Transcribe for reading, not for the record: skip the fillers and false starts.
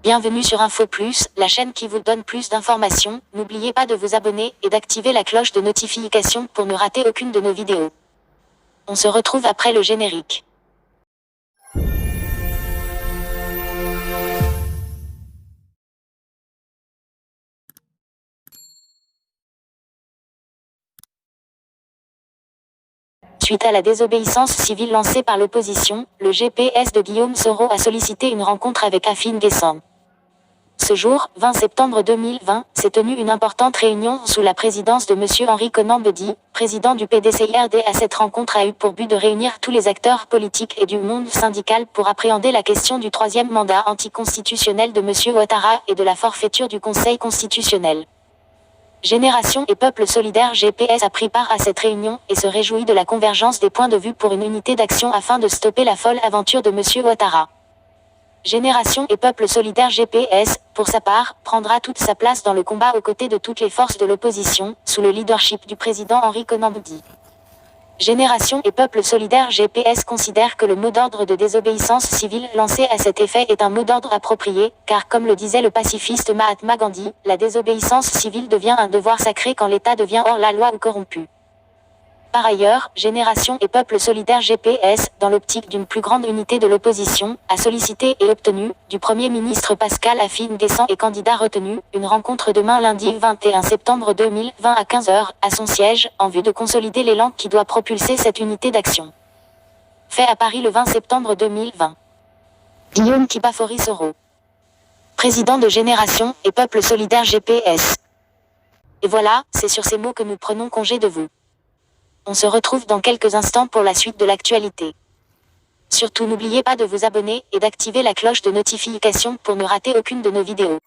Bienvenue sur Info Plus, la chaîne qui vous donne plus d'informations. N'oubliez pas de vous abonner et d'activer la cloche de notification pour ne rater aucune de nos vidéos. On se retrouve après le générique. Suite à la désobéissance civile lancée par l'opposition, le GPS de Guillaume Soro a sollicité une rencontre avec Afine Guessam. Ce jour, 20 septembre 2020, s'est tenue une importante réunion sous la présidence de M. Henri Konan-Bedie, président du PDCIRD. Cette rencontre a eu pour but de réunir tous les acteurs politiques et du monde syndical pour appréhender la question du troisième mandat anticonstitutionnel de M. Ouattara et de la forfaiture du Conseil constitutionnel. Génération et Peuple Solidaire GPS a pris part à cette réunion et se réjouit de la convergence des points de vue pour une unité d'action afin de stopper la folle aventure de M. Ouattara. Génération et Peuple Solidaire GPS, pour sa part, prendra toute sa place dans le combat aux côtés de toutes les forces de l'opposition, sous le leadership du président Henri Konan-Bedie. Génération et Peuple Solidaire GPS considère que le mot d'ordre de désobéissance civile lancé à cet effet est un mot d'ordre approprié, car comme le disait le pacifiste Mahatma Gandhi, la désobéissance civile devient un devoir sacré quand l'État devient hors la loi ou corrompu. Par ailleurs, Génération et Peuple Solidaire GPS, dans l'optique d'une plus grande unité de l'opposition, a sollicité et obtenu, du Premier ministre Pascal Afine-Guessam et candidat retenu, une rencontre demain lundi 21 septembre 2020 à 15h, à son siège, en vue de consolider l'élan qui doit propulser cette unité d'action. Fait à Paris le 20 septembre 2020. Guillaume Kipafori Soro, président de Génération et Peuple Solidaire GPS. Et voilà, c'est sur ces mots que nous prenons congé de vous. On se retrouve dans quelques instants pour la suite de l'actualité. Surtout n'oubliez pas de vous abonner et d'activer la cloche de notification pour ne rater aucune de nos vidéos.